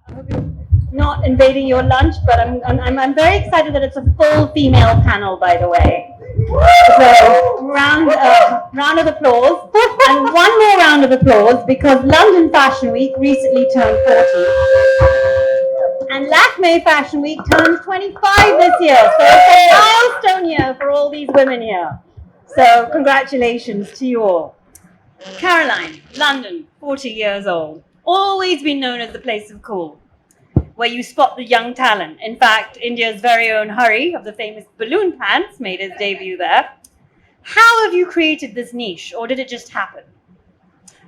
I hope you're not invading your lunch, but I'm very excited that it's a full female panel, by the way. So round of applause, and one more round of applause because London Fashion Week recently turned 40, and Lakme Fashion Week turns 25 this year. So it's a milestone year for all these women here. So congratulations to you all. Caroline, London, 40 years old, always been known as the place of cool, where you spot the young talent. In fact, India's very own Hurry of the famous balloon pants made his debut there. How have you created this niche, or did it just happen?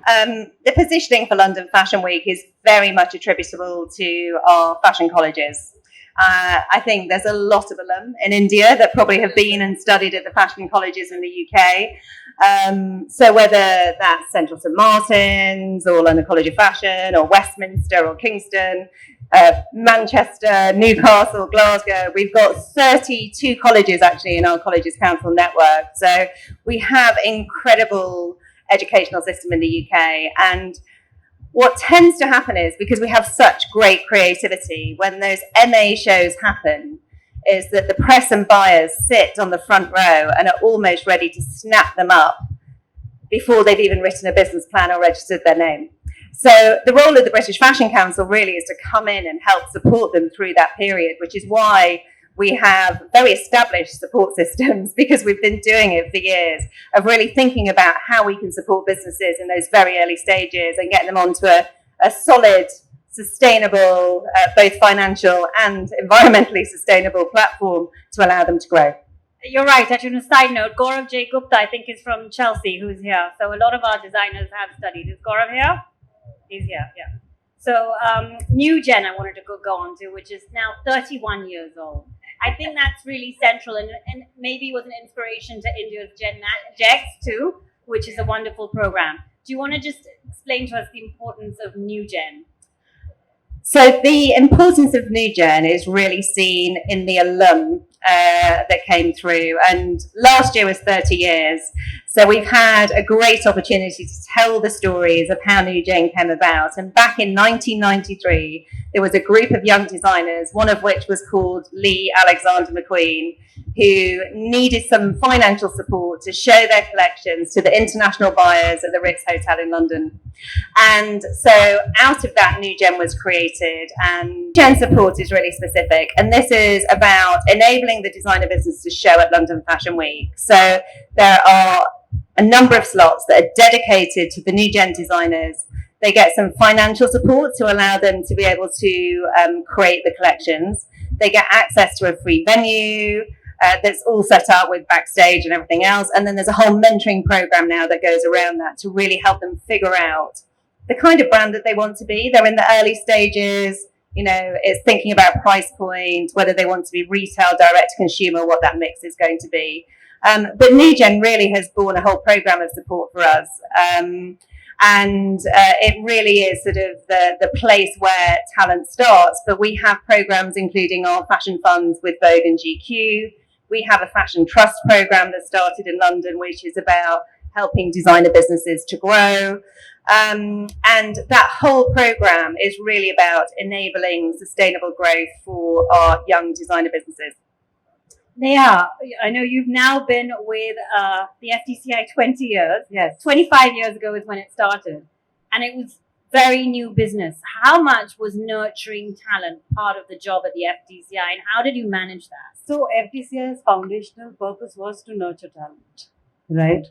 The positioning for London Fashion Week is very much attributable to our fashion colleges. I think there's a lot of alum in India that probably have been and studied at the fashion colleges in the UK. So whether that's Central St Martin's or London College of Fashion or Westminster or Kingston, Manchester, Newcastle, Glasgow, we've got 32 colleges actually in our Colleges Council network. So we have incredible educational system in the UK, and what tends to happen is, because we have such great creativity, when those MA shows happen, is that the press and buyers sit on the front row and are almost ready to snap them up before they've even written a business plan or registered their name. So the role of the British Fashion Council really is to come in and help support them through that period, which is why we have very established support systems, because we've been doing it for years, of really thinking about how we can support businesses in those very early stages and get them onto a solid, sustainable, both financial and environmentally sustainable platform to allow them to grow. You're right. Actually, on a side note, Gaurav J. Gupta, I think, is from Chelsea, who's here. So a lot of our designers have studied. Is Gaurav here? He's here, yeah. So New Gen I wanted to go on to, which is now 31 years old. I think that's really central, and maybe was an inspiration to India's Gen X too, which is a wonderful program. Do you want to just explain to us the importance of New Gen? So the importance of New Gen is really seen in the alum that came through, and last year was 30 years. So we've had a great opportunity to tell the stories of how New Gen came about. And back in 1993, there was a group of young designers, one of which was called Lee Alexander McQueen, who needed some financial support to show their collections to the international buyers at the Ritz Hotel in London. And so out of that, New Gen was created, and Gen support is really specific. And this is about enabling the designer business to show at London Fashion Week. So there are a number of slots that are dedicated to the New Gen designers. They get some financial support to allow them to be able to create the collections. They get access to a free venue that's all set up with backstage and everything else. And then there's a whole mentoring program now that goes around that to really help them figure out the kind of brand that they want to be. They're in the early stages. You know, it's thinking about price points, whether they want to be retail, direct to consumer, what that mix is going to be. But New Gen really has borne a whole program of support for us. And it really is sort of the place where talent starts. But we have programs including our fashion funds with Vogue and GQ. We have a fashion trust program that started in London, which is about helping designer businesses to grow. And that whole program is really about enabling sustainable growth for our young designer businesses. Neha, I know you've now been with the FDCI 20 years. Yes. 25 years ago is when it started. And it was very new business. How much was nurturing talent part of the job at the FDCI, and how did you manage that? So FDCI's foundational purpose was to nurture talent, right?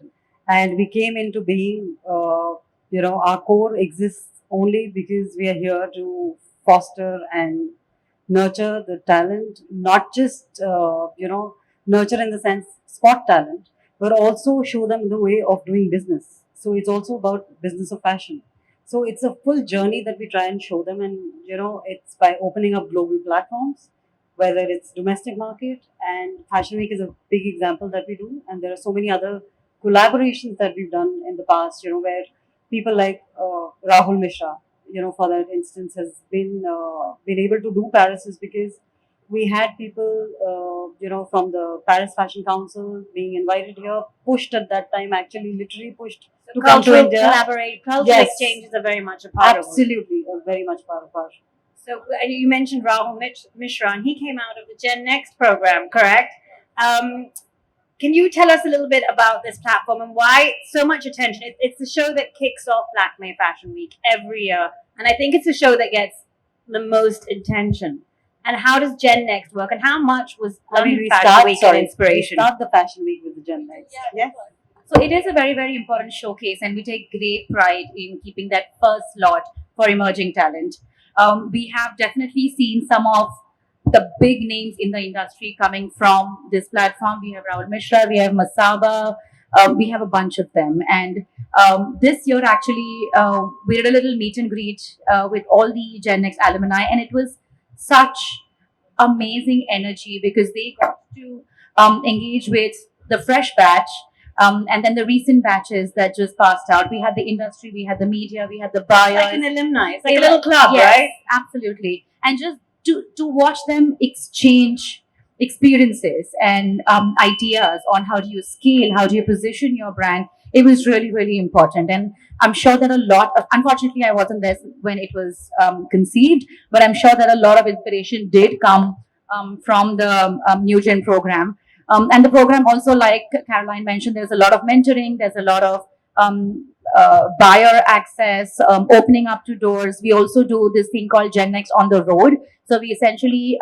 And we came into being, our core exists only because we are here to foster and nurture the talent, not just, nurture in the sense spot talent, but also show them the way of doing business. So it's also about business of fashion. So it's a full journey that we try and show them, and it's by opening up global platforms, whether it's domestic market, and Fashion Week is a big example that we do, and there are so many other collaborations that we've done in the past, where people like Rahul Mishra, for that instance, has been able to do Paris is because we had people, from the Paris Fashion Council being invited here, pushed at that time, actually literally pushed to come to India. Cultural exchanges are very much a part of it. Absolutely, very much part of our So you mentioned Rahul Mishra, and he came out of the Gen Next program, correct? Can you tell us a little bit about this platform and why so much attention? It's the show that kicks off Lakme Fashion Week every year, and I think it's the show that gets the most attention. And how does Gen Next work, and how much was London Fashion Week an inspiration? We start the Fashion Week with the Gen Next. Yeah. So it is a very, very important showcase, and we take great pride in keeping that first slot for emerging talent. We have definitely seen some of the big names in the industry coming from this platform. We have Rahul Mishra, we have Masaba, we have a bunch of them. And this year, actually, we did a little meet and greet with all the Gen Next alumni, and it was such amazing energy because they got to engage with the fresh batch. And then the recent batches that just passed out. We had the industry, we had the media, we had the buyers. Like an alumni. It's like a little club, yes, right? Absolutely. And just to watch them exchange experiences and ideas on how do you scale, how do you position your brand, it was really, really important. And I'm sure that a lot of, unfortunately, I wasn't there when it was conceived, but I'm sure that a lot of inspiration did come from the New Gen program. And the program also, like Caroline mentioned, there's a lot of mentoring, there's a lot of buyer access, opening up to doors. We also do this thing called Gen Next on the road. So we essentially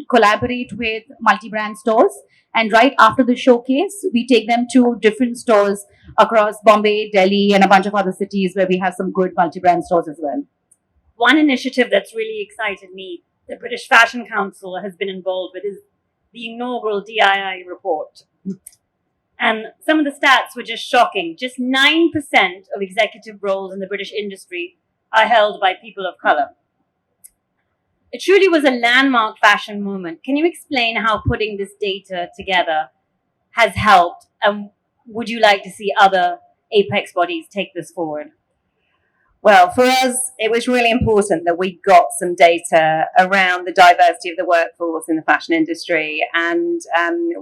collaborate with multi-brand stores, and right after the showcase, we take them to different stores across Bombay, Delhi, and a bunch of other cities where we have some good multi-brand stores as well. One initiative that's really excited me, the British Fashion Council has been involved with, is the inaugural DII report. And some of the stats were just shocking. Just 9% of executive roles in the British industry are held by people of colour. It truly was a landmark fashion moment. Can you explain how putting this data together has helped? And would you like to see other apex bodies take this forward? Well, for us, it was really important that we got some data around the diversity of the workforce in the fashion industry. And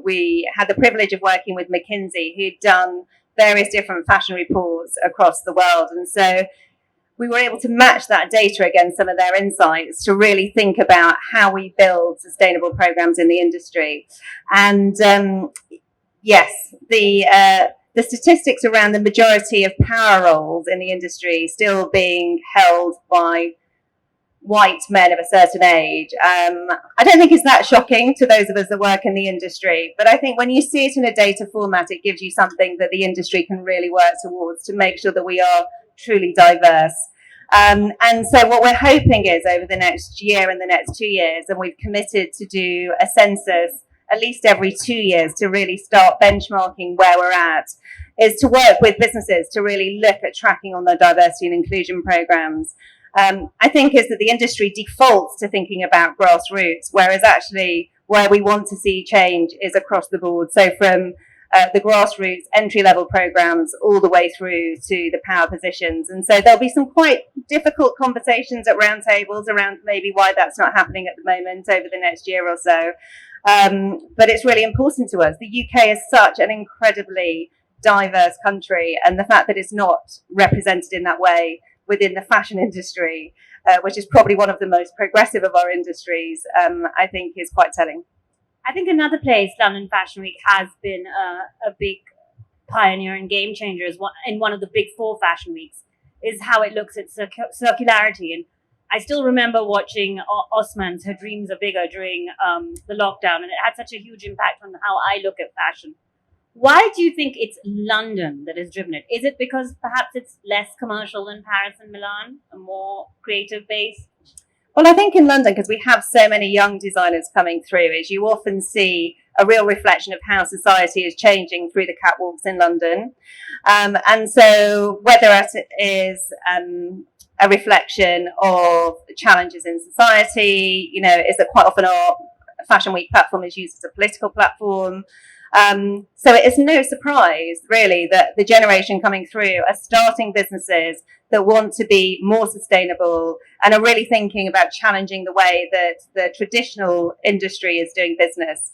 we had the privilege of working with McKinsey, who'd done various different fashion reports across the world. And so we were able to match that data against some of their insights to really think about how we build sustainable programs in the industry. And yes, the statistics around the majority of power roles in the industry still being held by white men of a certain age, I don't think it's that shocking to those of us that work in the industry. But I think when you see it in a data format, it gives you something that the industry can really work towards to make sure that we are truly diverse. And so what we're hoping is over the next year and the next 2 years, and we've committed to do a census at least every 2 years to really start benchmarking where we're at, is to work with businesses to really look at tracking on their diversity and inclusion programs. I think is that the industry defaults to thinking about grassroots, whereas actually where we want to see change is across the board. So from the grassroots entry-level programs all the way through to the power positions. And so there'll be some quite difficult conversations at roundtables around maybe why that's not happening at the moment over the next year or so. But it's really important to us. The UK is such an incredibly diverse country, and the fact that it's not represented in that way within the fashion industry, which is probably one of the most progressive of our industries, I think is quite telling. I think another place London Fashion Week has been a big pioneer and game changer in one of the big four fashion weeks is how it looks at circularity. And I still remember watching Osman's Her Dreams Are Bigger during the lockdown, and it had such a huge impact on how I look at fashion. Why do you think it's London that has driven it? Is it because perhaps it's less commercial than Paris and Milan, a more creative base? Well, I think in London, because we have so many young designers coming through, is you often see a real reflection of how society is changing through the catwalks in London. And so whether it is a reflection of challenges in society, you know, is that quite often our Fashion Week platform is used as a political platform. So it is no surprise, really, that the generation coming through are starting businesses that want to be more sustainable and are really thinking about challenging the way that the traditional industry is doing business.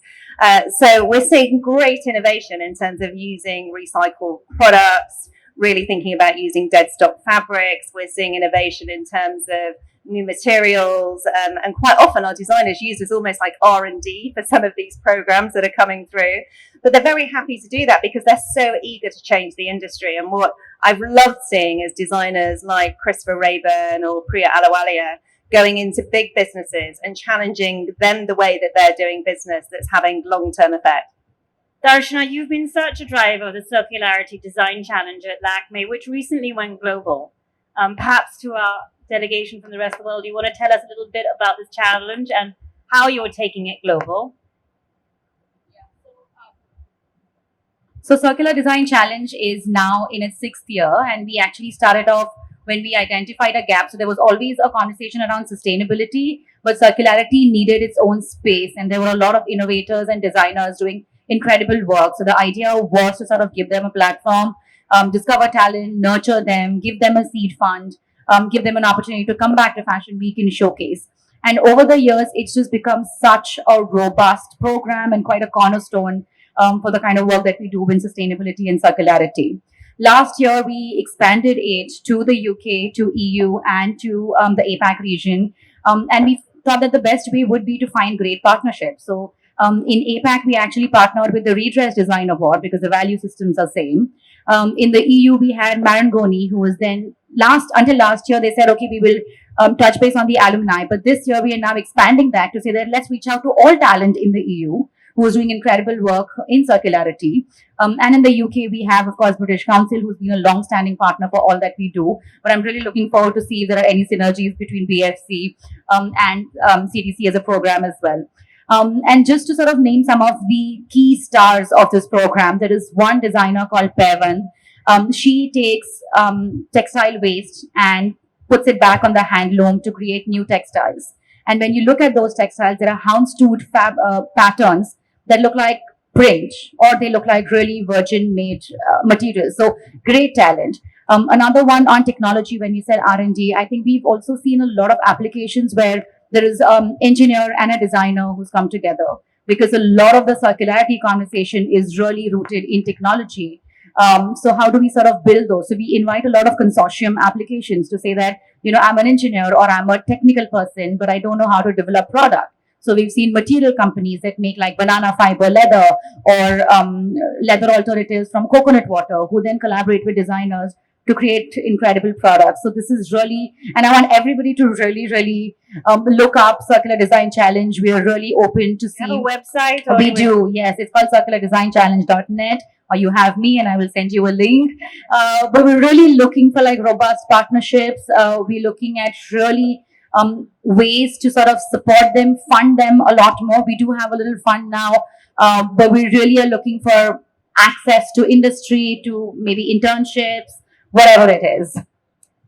So we're seeing great innovation in terms of using recycled products, really thinking about using dead stock fabrics. We're seeing innovation in terms of new materials, and quite often our designers use as almost like R&D for some of these programs that are coming through. But they're very happy to do that because they're so eager to change the industry. And what I've loved seeing is designers like Christopher Rayburn or Priya Alawalia going into big businesses and challenging them the way that they're doing business that's having long-term effect. Darshana, you've been such a driver of the Circularity Design Challenge at Lakme, which recently went global. Perhaps to our delegation from the rest of the world, do you want to tell us a little bit about this challenge and how you're taking it global? So Circular Design Challenge is now in its 6th year, and we actually started off when we identified a gap. So there was always a conversation around sustainability, but circularity needed its own space, and there were a lot of innovators and designers doing incredible work. So the idea was to sort of give them a platform, discover talent, nurture them, give them a seed fund, give them an opportunity to come back to Fashion Week and showcase. And over the years, it's just become such a robust program and quite a cornerstone for the kind of work that we do in sustainability and circularity. Last year, we expanded it to the UK, to EU, and to the APAC region. And we thought that the best way would be to find great partnerships. So in APAC, we actually partnered with the Redress Design Award because the value systems are same. In the EU, we had Marangoni, who was then until last year, they said, okay, we will touch base on the alumni. But this year, we are now expanding that to say that let's reach out to all talent in the EU who is doing incredible work in circularity. And in the UK, we have, of course, British Council, who's been a long-standing partner for all that we do. But I'm really looking forward to see if there are any synergies between BFC and CDC as a program as well. And just to sort of name some of the key stars of this program, there is one designer called Pavan. She takes textile waste and puts it back on the handloom to create new textiles. And when you look at those textiles, there are houndstooth patterns that look like print, or they look like really virgin made materials. So great talent. Another one on technology, when you said R&D, I think we've also seen a lot of applications where there is an engineer and a designer who's come together, because a lot of the circularity conversation is really rooted in technology. So how do we sort of build those? So we invite a lot of consortium applications to say that, I'm an engineer or I'm a technical person, but I don't know how to develop product. So we've seen material companies that make like banana fiber leather or leather alternatives from coconut water, who then collaborate with designers to create incredible products. So this is really, and I want everybody to really, really look up Circular Design Challenge. We are really open to see. You have a website? We do, yes. It's called circulardesignchallenge.net, or you have me and I will send you a link. But we're really looking for like robust partnerships. We're looking at really ways to sort of support them, fund them a lot more. We do have a little fund now, but we really are looking for access to industry, to maybe internships, whatever it is.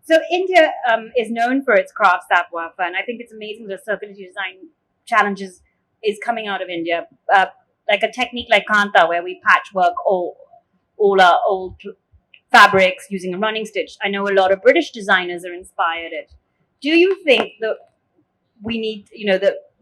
So India is known for its craft savoir faire, and I think it's amazing that Circular Design Challenges is coming out of India. Like a technique like Kanta, where we patchwork all our old fabrics using a running stitch. I know a lot of British designers are inspired it. Do you think that we need,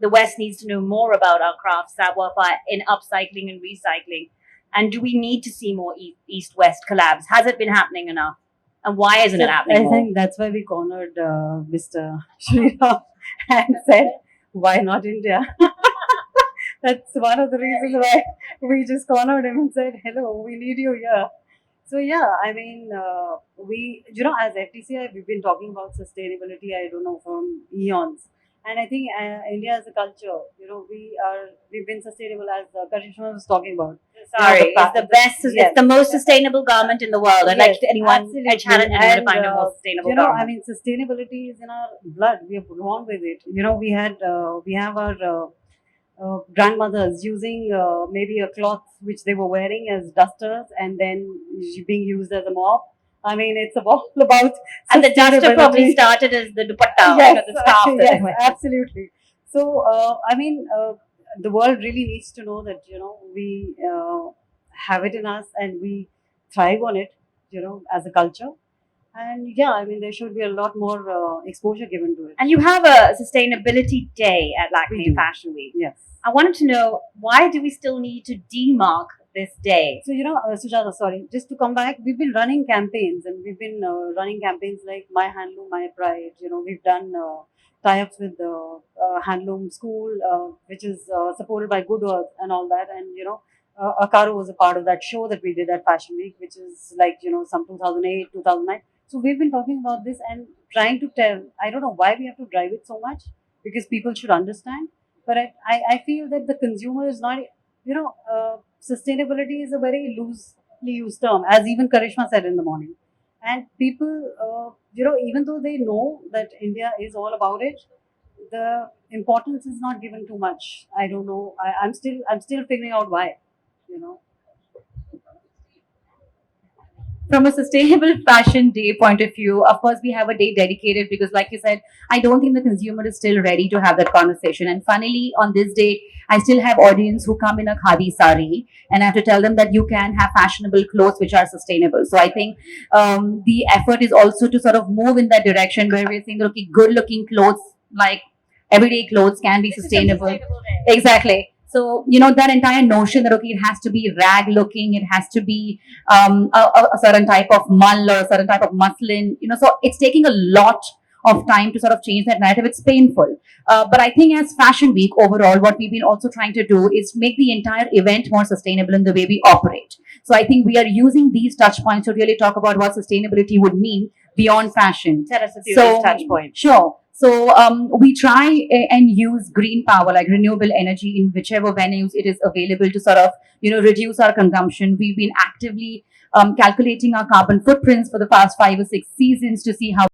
the West needs to know more about our craft savoir faire in upcycling and recycling? And do we need to see more East-West collabs? Has it been happening enough? And why isn't it happening more? I think that's why we cornered Mr. Sriram and said, why not India? That's one of the reasons why we just cornered him and said, hello, we need you here. So yeah, I mean, we, as FTCI, we've been talking about sustainability, I don't know, from eons. And I think India as a culture, we've been sustainable, as Karishma was talking about. Sorry, it's the best, it's the most sustainable garment in the world. I'd like anyone, I challenge anyone to find a more sustainable garment. I mean, sustainability is in our blood. We are born with it. We have our grandmothers using maybe a cloth which they were wearing as dusters and then being used as a mop. I mean, it's all about. And the duster probably started as the dupatta, yes, the scarf. Yes, absolutely. So, the world really needs to know that, we have it in us and we thrive on it, as a culture. And yeah, I mean, there should be a lot more exposure given to it. And you have a sustainability day at Lakme Fashion Week. Yes. I wanted to know, why do we still need to demark this day? So, Sujata, sorry, just to come back, we've been running campaigns and we've been running campaigns like My Handloom, My Pride. We've done tie-ups with the handloom school, which is supported by Good Earth and all that. And Akaro was a part of that show that we did at Fashion Week, which is like some 2008, 2009. So we've been talking about this and trying to tell. I don't know why we have to drive it so much, because people should understand. But I feel that the consumer is not. Sustainability is a very loosely used term, as even Karishma said in the morning. And people, even though they know that India is all about it, the importance is not given too much. I don't know. I'm still figuring out why. You know. From a sustainable fashion day point of view, of course, we have a day dedicated because, like you said, I don't think the consumer is still ready to have that conversation. And funnily, on this day, I still have audience who come in a khadi sari, and I have to tell them that you can have fashionable clothes which are sustainable. So I think the effort is also to sort of move in that direction where we're saying, okay, good-looking clothes like everyday clothes can be sustainable. Exactly. So, that entire notion that, okay, it has to be rag looking, it has to be a certain type of mull or a certain type of muslin, so it's taking a lot of time to sort of change that narrative. It's painful. But I think as Fashion Week overall, what we've been also trying to do is make the entire event more sustainable in the way we operate. So I think we are using these touch points to really talk about what sustainability would mean beyond fashion. Tell us a few So, of these touch points. Sure. So we try and use green power, like renewable energy, in whichever venues it is available to sort of reduce our consumption. We've been actively calculating our carbon footprints for the past 5 or 6 seasons to see how